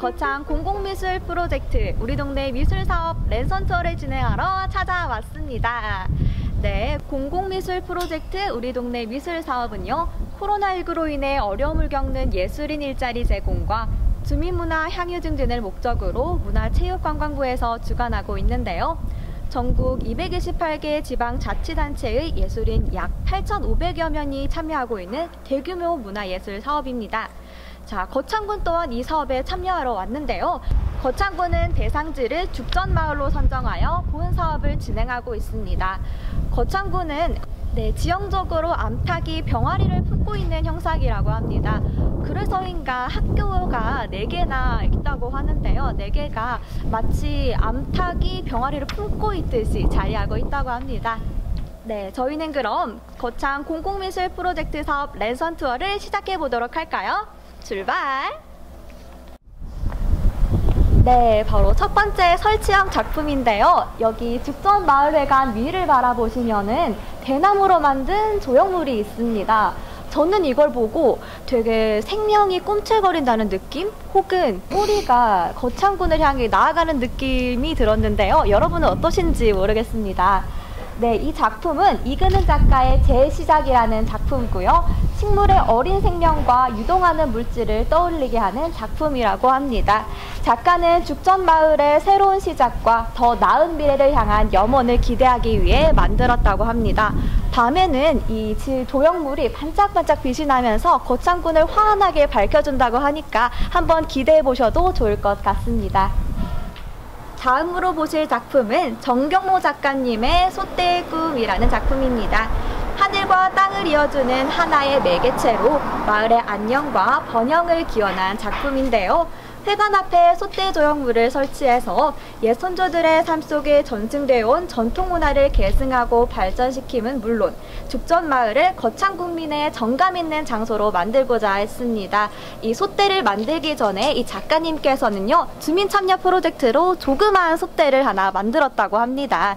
거창 공공미술 프로젝트 우리 동네 미술사업 랜선 투어를 진행하러 찾아왔습니다. 네, 공공미술 프로젝트 우리 동네 미술사업은요, 코로나19로 인해 어려움을 겪는 예술인 일자리 제공과 주민문화 향유 증진을 목적으로 문화체육관광부에서 주관하고 있는데요. 전국 228개 지방자치단체의 예술인 약 8,500여 명이 참여하고 있는 대규모 문화예술 사업입니다. 자, 거창군 또한 이 사업에 참여하러 왔는데요. 거창군은 대상지를 죽전마을로 선정하여 본 사업을 진행하고 있습니다. 거창군은 지형적으로 암탉이 병아리를 품고 있는 형상이라고 합니다. 그래서인가 학교가 4개나 있다고 하는데요. 4개가 마치 암탉이 병아리를 품고 있듯이 자리하고 있다고 합니다. 네, 저희는 그럼 거창 공공미술 프로젝트 사업 랜선 투어를 시작해 보도록 할까요? 출발! 네, 바로 첫 번째 설치형 작품인데요. 여기 죽전마을회관 위를 바라보시면은 대나무로 만든 조형물이 있습니다. 저는 이걸 보고 되게 생명이 꿈틀거린다는 느낌? 혹은 뿌리가 거창군을 향해 나아가는 느낌이 들었는데요. 여러분은 어떠신지 모르겠습니다. 네, 이 작품은 이근은 작가의 재시작이라는 작품이고요. 식물의 어린 생명과 유동하는 물질을 떠올리게 하는 작품이라고 합니다. 작가는 죽전마을의 새로운 시작과 더 나은 미래를 향한 염원을 기대하기 위해 만들었다고 합니다. 밤에는 이 조형물이 반짝반짝 빛이 나면서 거창군을 환하게 밝혀준다고 하니까 한번 기대해 보셔도 좋을 것 같습니다. 다음으로 보실 작품은 정경모 작가님의 솥대의 꿈이라는 작품입니다. 하늘과 땅을 이어주는 하나의 매개체로 마을의 안녕과 번영을 기원한 작품인데요. 회관 앞에 솥대 조형물을 설치해서 옛 선조들의 삶 속에 전승되어 온 전통 문화를 계승하고 발전시킴은 물론 죽전마을을 거창 국민의 정감 있는 장소로 만들고자 했습니다. 이 솥대를 만들기 전에 이 작가님께서는요, 주민 참여 프로젝트로 조그마한 솥대를 하나 만들었다고 합니다.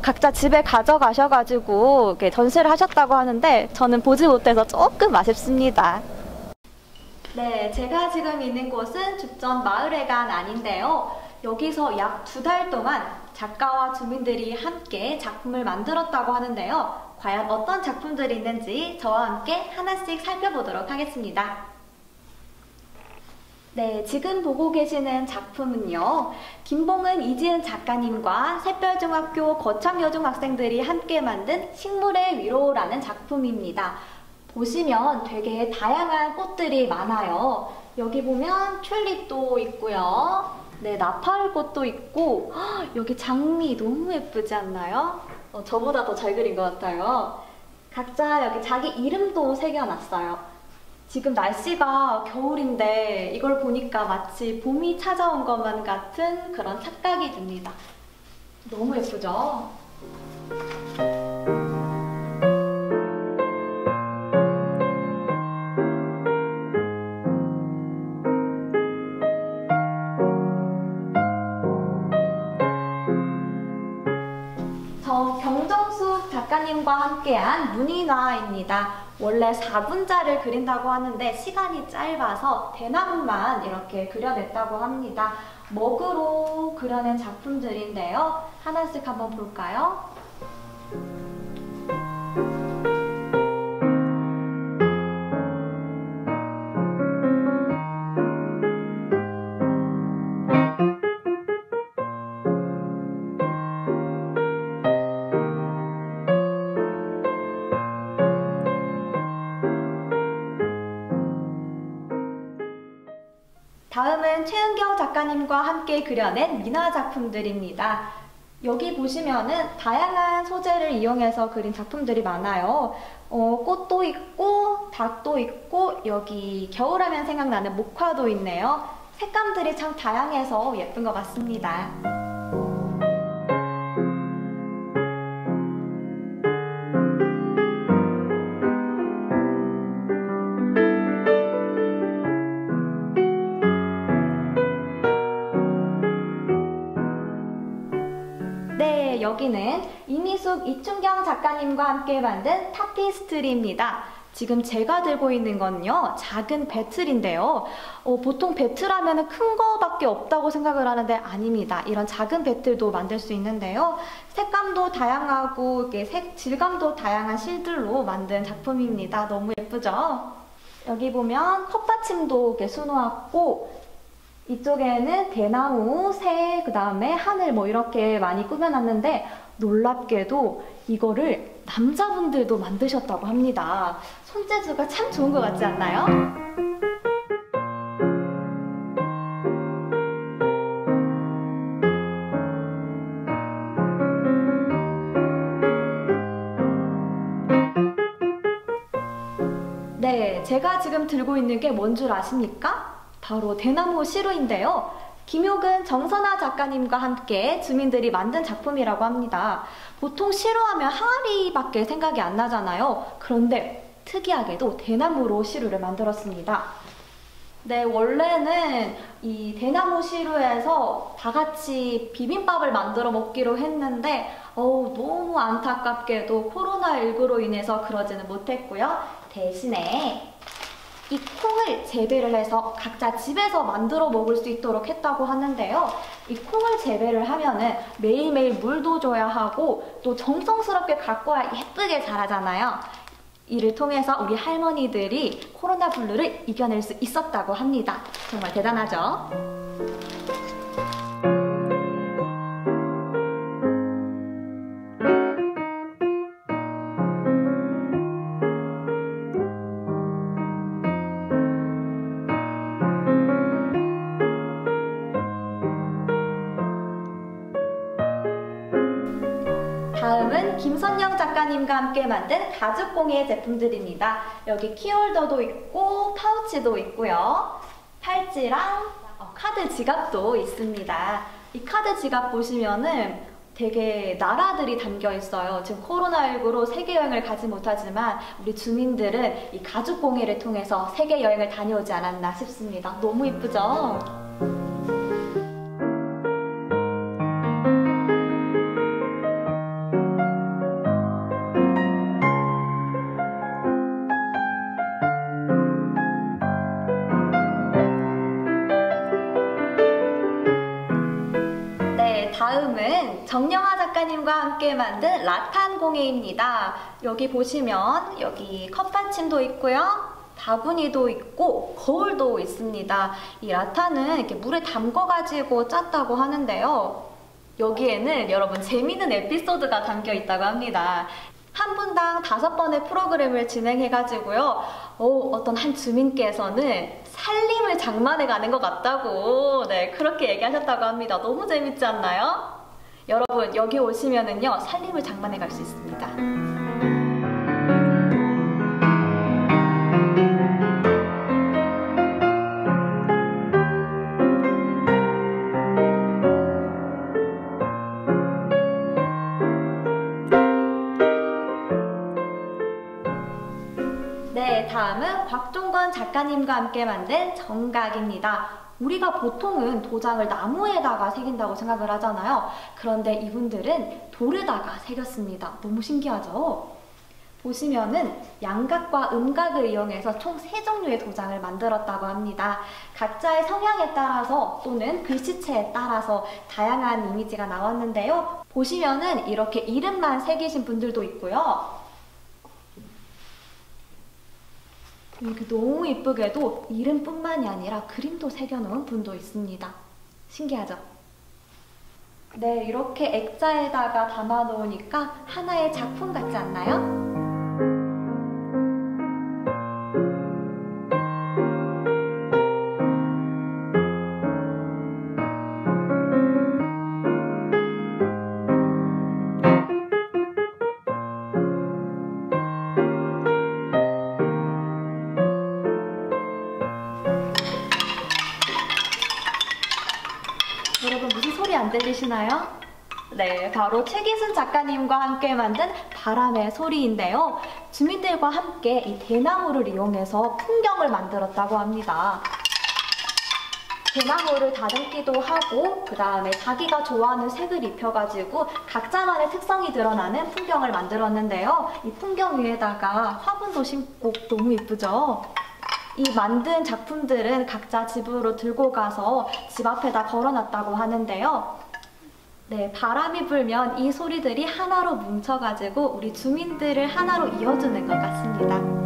각자 집에 가져가셔가지고 전시를 하셨다고 하는데 저는 보지 못해서 조금 아쉽습니다. 네, 제가 지금 있는 곳은 죽전마을회관 안인데요. 여기서 약 2달 동안 작가와 주민들이 함께 작품을 만들었다고 하는데요. 과연 어떤 작품들이 있는지 저와 함께 하나씩 살펴보도록 하겠습니다. 네, 지금 보고 계시는 작품은요, 김봉은 이지은 작가님과 샛별중학교 거창여중 학생들이 함께 만든 식물의 위로라는 작품입니다. 보시면 되게 다양한 꽃들이 많아요. 여기 보면 튤립도 있고요. 네, 나팔꽃도 있고, 여기 장미 너무 예쁘지 않나요? 저보다 더 잘 그린 것 같아요. 각자 여기 자기 이름도 새겨놨어요. 지금 날씨가 겨울인데 이걸 보니까 마치 봄이 찾아온 것만 같은 그런 착각이 듭니다. 너무 예쁘죠? 경정숙 작가님과 함께한 문인화입니다. 원래 4분자를 그린다고 하는데 시간이 짧아서 대나무만 이렇게 그려냈다고 합니다. 먹으로 그려낸 작품들인데요. 하나씩 한번 볼까요? 다음은 최은경 작가님과 함께 그려낸 민화 작품들입니다. 여기 보시면은 다양한 소재를 이용해서 그린 작품들이 많아요. 꽃도 있고 닭도 있고 여기 겨울하면 생각나는 목화도 있네요. 색감들이 참 다양해서 예쁜 것 같습니다. 여기는 이미숙 이춘경 작가님과 함께 만든 타피스트리입니다. 지금 제가 들고 있는 건요, 작은 배틀인데요. 보통 배틀하면 큰 거밖에 없다고 생각을 하는데 아닙니다. 이런 작은 배틀도 만들 수 있는데요. 색감도 다양하고 이렇게 질감도 다양한 실들로 만든 작품입니다. 너무 예쁘죠? 여기 보면 컵받침도 이렇게 수놓았고, 이쪽에는 대나무, 새, 그 다음에 하늘 뭐 이렇게 많이 꾸며놨는데, 놀랍게도 이거를 남자분들도 만드셨다고 합니다. 손재주가 참 좋은 것 같지 않나요? 네, 제가 지금 들고 있는 게 뭔 줄 아십니까? 바로 대나무 시루인데요. 김효근, 정선아 작가님과 함께 주민들이 만든 작품이라고 합니다. 보통 시루하면 항아리밖에 생각이 안 나잖아요. 그런데 특이하게도 대나무로 시루를 만들었습니다. 네, 원래는 이 대나무 시루에서 다 같이 비빔밥을 만들어 먹기로 했는데 너무 안타깝게도 코로나19로 인해서 그러지는 못했고요. 대신에 이 콩을 재배를 해서 각자 집에서 만들어 먹을 수 있도록 했다고 하는데요. 이 콩을 재배를 하면은 매일매일 물도 줘야 하고 또 정성스럽게 가꿔야 예쁘게 자라잖아요. 이를 통해서 우리 할머니들이 코로나 블루를 이겨낼 수 있었다고 합니다. 정말 대단하죠? 다음은 김선영 작가님과 함께 만든 가죽공예 제품들입니다. 여기 키홀더도 있고 파우치도 있고요. 팔찌랑 카드 지갑도 있습니다. 이 카드 지갑 보시면은 되게 나라들이 담겨 있어요. 지금 코로나19로 세계 여행을 가지 못하지만 우리 주민들은 이 가죽공예를 통해서 세계 여행을 다녀오지 않았나 싶습니다. 너무 이쁘죠? 다음은 정영하 작가님과 함께 만든 라탄 공예입니다. 여기 보시면 여기 컵받침도 있고요. 바구니도 있고 거울도 있습니다. 이 라탄은 이렇게 물에 담궈가지고 짰다고 하는데요. 여기에는 여러분 재미있는 에피소드가 담겨 있다고 합니다. 한 분당 5번의 프로그램을 진행해가지고요. 어떤 한 주민께서는 살림을 장만해 가는 것 같다고 그렇게 얘기하셨다고 합니다. 너무 재밌지 않나요? 여러분 여기 오시면은요 살림을 장만해 갈 수 있습니다. 네, 다음은 곽종건 작가님과 함께 만든 정각입니다. 우리가 보통은 도장을 나무에다가 새긴다고 생각을 하잖아요. 그런데 이분들은 돌에다가 새겼습니다. 너무 신기하죠? 보시면은 양각과 음각을 이용해서 총 3종류의 도장을 만들었다고 합니다. 각자의 성향에 따라서 또는 글씨체에 따라서 다양한 이미지가 나왔는데요. 보시면은 이렇게 이름만 새기신 분들도 있고요. 이렇게 너무 이쁘게도 이름뿐만이 아니라 그림도 새겨놓은 분도 있습니다. 신기하죠? 네, 이렇게 액자에다가 담아놓으니까 하나의 작품 같지 않나요? 여러분 무슨 소리 안 들리시나요? 네, 바로 최기순 작가님과 함께 만든 바람의 소리인데요. 주민들과 함께 이 대나무를 이용해서 풍경을 만들었다고 합니다. 대나무를 다듬기도 하고 그 다음에 자기가 좋아하는 색을 입혀가지고 각자만의 특성이 드러나는 풍경을 만들었는데요. 이 풍경 위에다가 화분도 심고 너무 예쁘죠? 이 만든 작품들은 각자 집으로 들고 가서 집 앞에다 걸어놨다고 하는데요. 네, 바람이 불면 이 소리들이 하나로 뭉쳐가지고 우리 주민들을 하나로 이어주는 것 같습니다.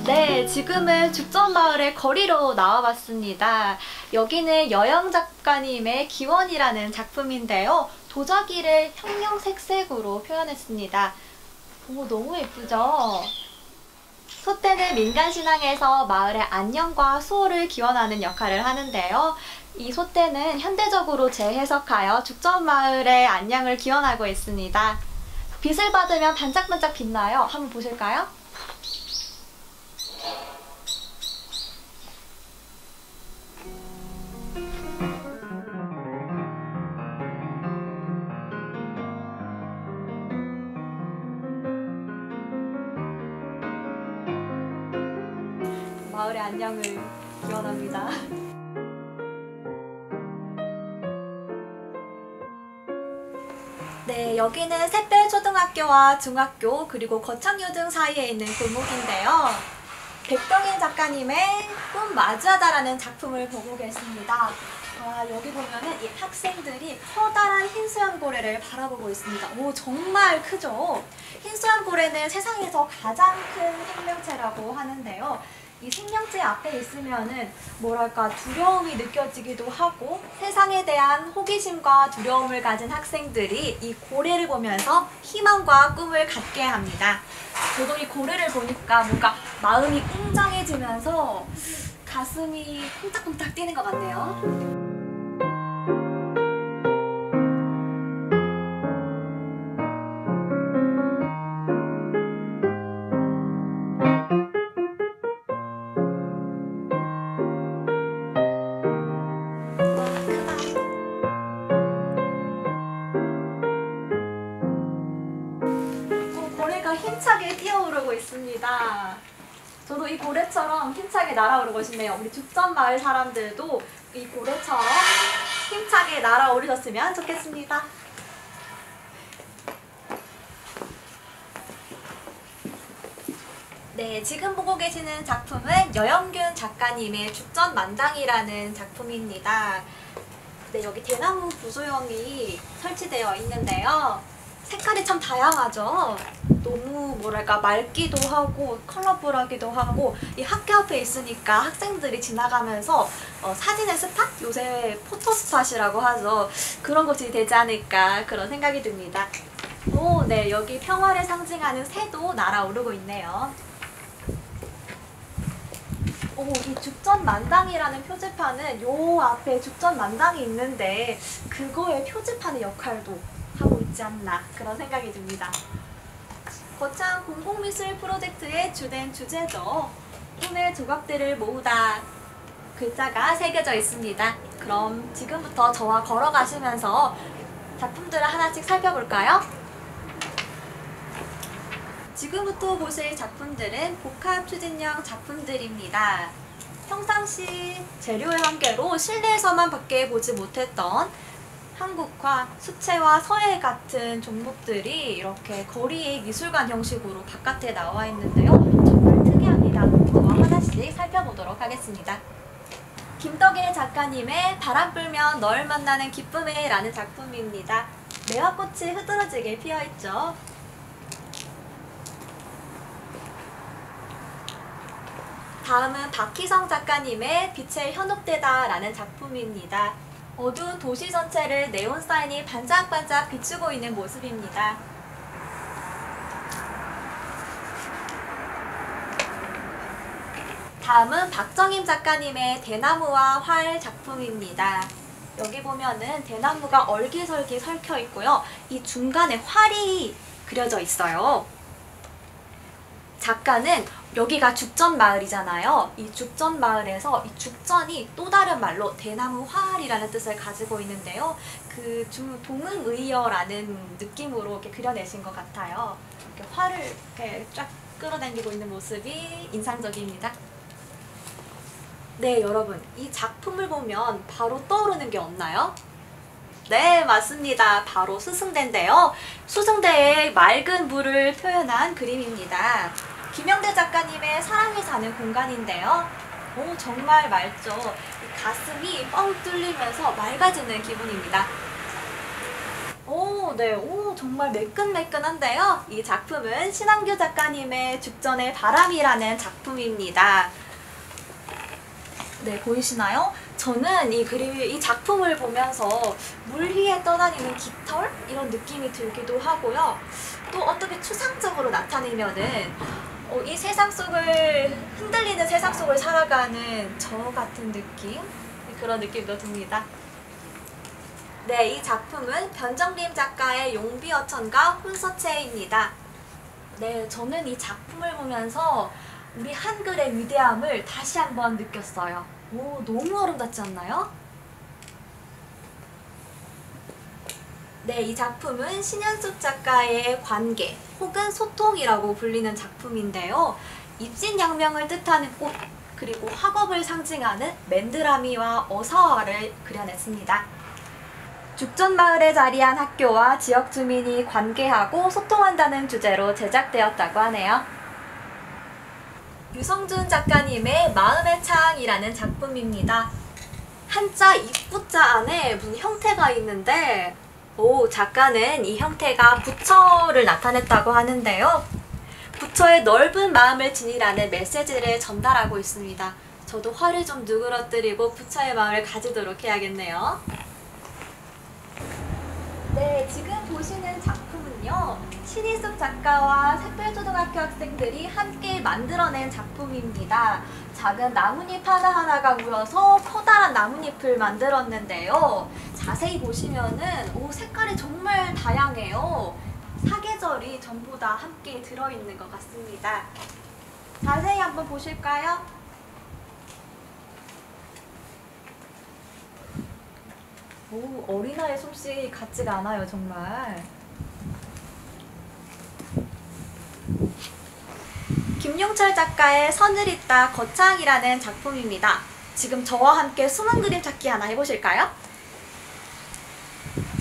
네, 지금은 죽전마을의 거리로 나와봤습니다. 여기는 여영 작가님의 기원이라는 작품인데요. 도자기를 형형색색으로 표현했습니다. 오, 너무 예쁘죠? 소떼는 민간신앙에서 마을의 안녕과 수호를 기원하는 역할을 하는데요. 이 소떼는 현대적으로 재해석하여 죽전마을의 안녕을 기원하고 있습니다. 빛을 받으면 반짝반짝 빛나요. 한번 보실까요? 마을의 안녕을 기원합니다. 네, 여기는 샛별초등학교와 중학교 그리고 거창유등 사이에 있는 골목인데요. 백동인 작가님의 꿈 마주하다라는 작품을 보고 계십니다. 와, 여기 보면은 이 학생들이 커다란 흰수염고래를 바라보고 있습니다. 오, 정말 크죠? 흰수염고래는 세상에서 가장 큰 생명체라고 하는데요. 이 생명체 앞에 있으면은 뭐랄까 두려움이 느껴지기도 하고 세상에 대한 호기심과 두려움을 가진 학생들이 이 고래를 보면서 희망과 꿈을 갖게 합니다. 저도 이 고래를 보니까 뭔가 마음이 웅장해지면서 가슴이 쿵짝쿵짝 뛰는 것 같네요. 고래가 힘차게 뛰어오르고 있습니다. 저도 이 고래처럼 힘차게 날아오르고 싶네요. 우리 죽전마을 사람들도 이 고래처럼 힘차게 날아오르셨으면 좋겠습니다. 네, 지금 보고 계시는 작품은 여영균 작가님의 죽전만장이라는 작품입니다. 네, 여기 대나무 부조형이 설치되어 있는데요. 색깔이 참 다양하죠? 너무 뭐랄까 맑기도 하고 컬러풀하기도 하고 이 학교 앞에 있으니까 학생들이 지나가면서 사진의 스팟? 요새 포토스팟이라고 하죠. 그런 곳이 되지 않을까 그런 생각이 듭니다. 오, 네, 여기 평화를 상징하는 새도 날아오르고 있네요. 오, 이 죽전만당이라는 표지판은 요 앞에 죽전만당이 있는데 그거의 표지판의 역할도 하고 있지 않나 그런 생각이 듭니다. 거창 공공미술 프로젝트의 주된 주제죠. 꿈의 조각들을 모으다 글자가 새겨져 있습니다. 그럼 지금부터 저와 걸어가시면서 작품들을 하나씩 살펴볼까요? 지금부터 보실 작품들은 복합 추진형 작품들입니다. 평상시 재료의 한계로 실내에서만 밖에 보지 못했던 한국화, 수채화, 서예 같은 종목들이 이렇게 거리의 미술관 형식으로 바깥에 나와 있는데요. 정말 특이합니다. 저와 하나씩 살펴보도록 하겠습니다. 김덕일 작가님의 바람 불면 널 만나는 기쁨에 라는 작품입니다. 매화꽃이 흐드러지게 피어있죠. 다음은 박희성 작가님의 빛의 현혹되다 라는 작품입니다. 어두운 도시 전체를 네온사인이 반짝반짝 비추고 있는 모습입니다. 다음은 박정임 작가님의 대나무와 활 작품입니다. 여기 보면은 대나무가 얼기설기 설켜 있고요. 이 중간에 활이 그려져 있어요. 작가는 여기가 죽전마을이잖아요. 이 죽전마을에서 이 죽전이 또 다른 말로 대나무 화활이라는 뜻을 가지고 있는데요. 그 동응의어라는 느낌으로 이렇게 그려내신 것 같아요. 이렇게 활을 이렇게 쫙 끌어당기고 있는 모습이 인상적입니다. 네, 여러분, 이 작품을 보면 바로 떠오르는 게 없나요? 네, 맞습니다. 바로 수승대인데요. 수승대의 맑은 물을 표현한 그림입니다. 김영대 작가님의 사람이 사는 공간인데요. 오, 정말 맑죠. 이 가슴이 뻥 뚫리면서 맑아지는 기분입니다. 오, 네, 오, 정말 매끈매끈한데요. 이 작품은 신한규 작가님의 죽전의 바람이라는 작품입니다. 네, 보이시나요? 저는 이 작품을 보면서 물 위에 떠다니는 깃털? 이런 느낌이 들기도 하고요. 또 어떻게 추상적으로 나타내면은 이 세상 속을, 흔들리는 세상 속을 살아가는 저 같은 느낌? 그런 느낌도 듭니다. 네, 이 작품은 변정림 작가의 용비어천가 혼서체입니다. 네, 저는 이 작품을 보면서 우리 한글의 위대함을 다시 한번 느꼈어요. 오, 너무 아름답지 않나요? 네, 이 작품은 신현숙 작가의 관계 혹은 소통이라고 불리는 작품인데요. 입신양명을 뜻하는 꽃, 그리고 학업을 상징하는 맨드라미와 어사화를 그려냈습니다. 죽전마을에 자리한 학교와 지역 주민이 관계하고 소통한다는 주제로 제작되었다고 하네요. 유성준 작가님의 마음의 창이라는 작품입니다. 한자 입구자 안에 무슨 형태가 있는데 작가는 이 형태가 부처를 나타냈다고 하는데요. 부처의 넓은 마음을 지니라는 메시지를 전달하고 있습니다. 저도 화를 좀 누그러뜨리고 부처의 마음을 가지도록 해야겠네요. 네, 지금 보시는 작품은요, 신희숙 작가와 샛별초등학교 학생들이 함께 만들어낸 작품입니다. 작은 나뭇잎 하나하나가 모여서 커다란 나뭇잎을 만들었는데요. 자세히 보시면은 색깔이 정말 다양해요. 사계절이 전부 다 함께 들어있는 것 같습니다. 자세히 한번 보실까요? 어린아이 솜씨 같지가 않아요, 정말. 김용철 작가의 선을 잇다 거창이라는 작품입니다. 지금 저와 함께 숨은 그림 찾기 하나 해보실까요?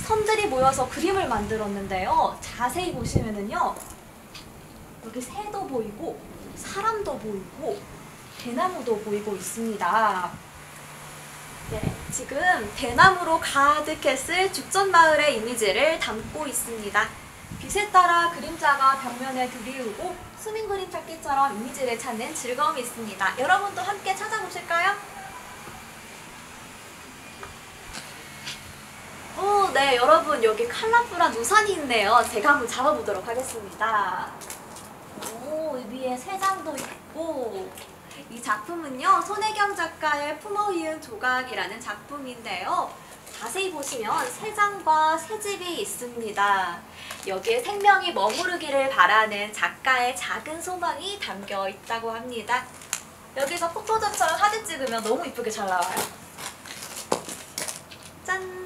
선들이 모여서 그림을 만들었는데요. 자세히 보시면은요, 여기 새도 보이고 사람도 보이고 대나무도 보이고 있습니다. 네, 지금 대나무로 가득했을 죽전마을의 이미지를 담고 있습니다. 빛에 따라 그림자가 벽면에 드리우고 수민 그림 찾기처럼 이미지를 찾는 즐거움이 있습니다. 여러분도 함께 찾아보실까요? 네, 여러분, 여기 컬러풀한 우산이 있네요. 제가 한번 잡아보도록 하겠습니다. 위에 새 장도 있고. 이 작품은요, 손혜경 작가의 품어 이은 조각이라는 작품인데요. 자세히 보시면 새장과 새집이 있습니다. 여기에 생명이 머무르기를 바라는 작가의 작은 소망이 담겨 있다고 합니다. 여기서 포토존처럼 사진 찍으면 너무 이쁘게 잘 나와요. 짠!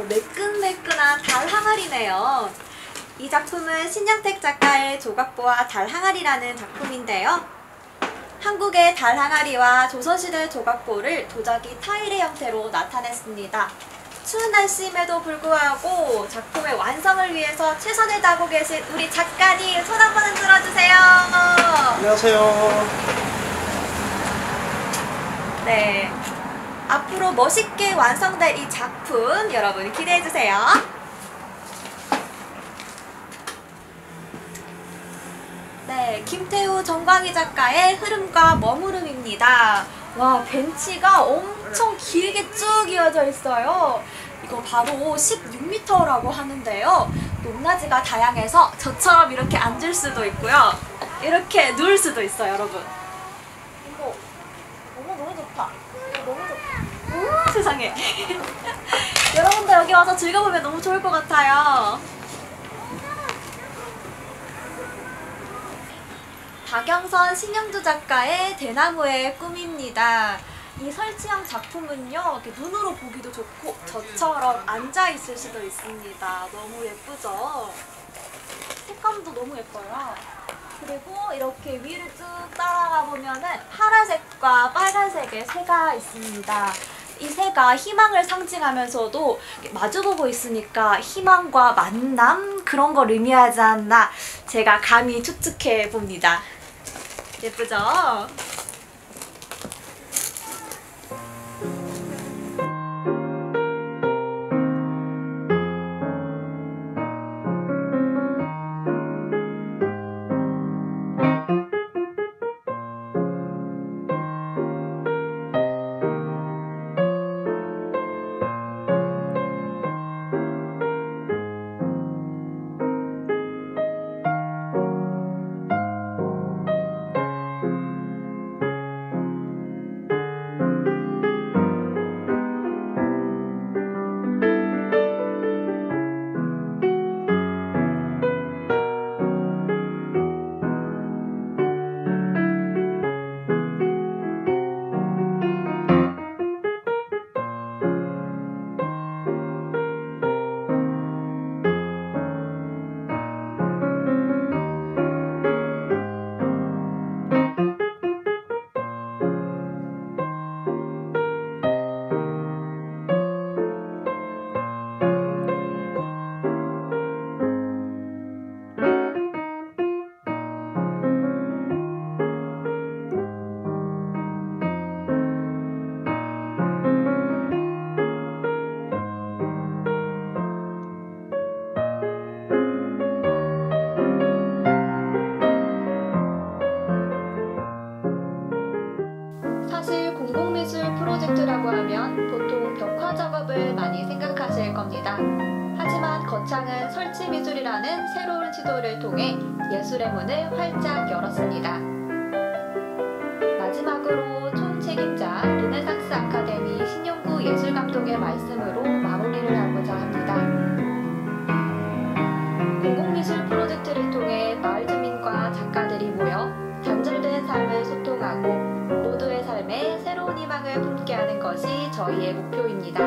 매끈매끈한 달 항아리네요. 이 작품은 신영택 작가의 조각보와 달 항아리라는 작품인데요. 한국의 달 항아리와 조선시대 조각보를 도자기 타일의 형태로 나타냈습니다. 추운 날씨임에도 불구하고 작품의 완성을 위해서 최선을 다하고 계신 우리 작가님, 손 한번 흔들어 주세요. 안녕하세요. 네, 앞으로 멋있게 완성될 이 작품 여러분 기대해주세요. 네, 김태우 정광희 작가의 흐름과 머무름입니다. 와, 벤치가 엄청 길게 쭉 이어져 있어요. 이거 바로 16m라고 하는데요. 높낮이가 다양해서 저처럼 이렇게 앉을 수도 있고요. 이렇게 누울 수도 있어요, 여러분. 이거 너무 좋다. 이거 너무 좋다. 세상에. 여러분들 여기 와서 즐겨보면 너무 좋을 것 같아요. 박영선 신영주 작가의 대나무의 꿈입니다. 이 설치형 작품은요, 이렇게 눈으로 보기도 좋고 저처럼 앉아 있을 수도 있습니다. 너무 예쁘죠? 색감도 너무 예뻐요. 그리고 이렇게 위를 쭉 따라가 보면은 파란색과 빨간색의 새가 있습니다. 이 새가 희망을 상징하면서도 마주보고 있으니까 희망과 만남 그런 걸 의미하지 않나 제가 감히 추측해 봅니다. 예쁘죠? 사실 공공미술 프로젝트라고 하면 보통 벽화 작업을 많이 생각하실 겁니다. 하지만 거창은 설치미술이라는 새로운 시도를 통해 예술의 문을 활짝 열었습니다. 마지막으로 총책임자 르네상스 아카데미 신용구 예술감독의 말씀으로 마무리를 하고자 합니다. 공공미술 프로젝트를 통해 마을 주민과 작가들이 모여 단절된 삶을 소통하고 모두의 삶에 새로운 희망을 품게하는 것이 저희의 목표입니다.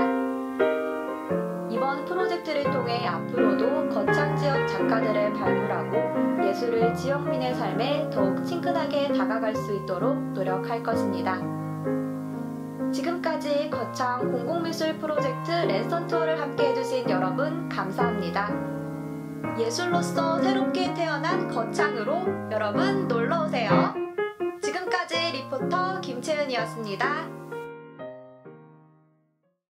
이번 프로젝트를 통해 앞으로도 거창 지역 작가들을 발굴하고 예술을 지역민의 삶에 더욱 친근하게 다가갈 수 있도록 노력할 것입니다. 지금까지 거창 공공미술 프로젝트 랜선 투어를 함께 해주신 여러분 감사합니다. 예술로서 새롭게 태어난 거창으로 여러분 놀러오세요. 지금까지 리포터 김채은이었습니다.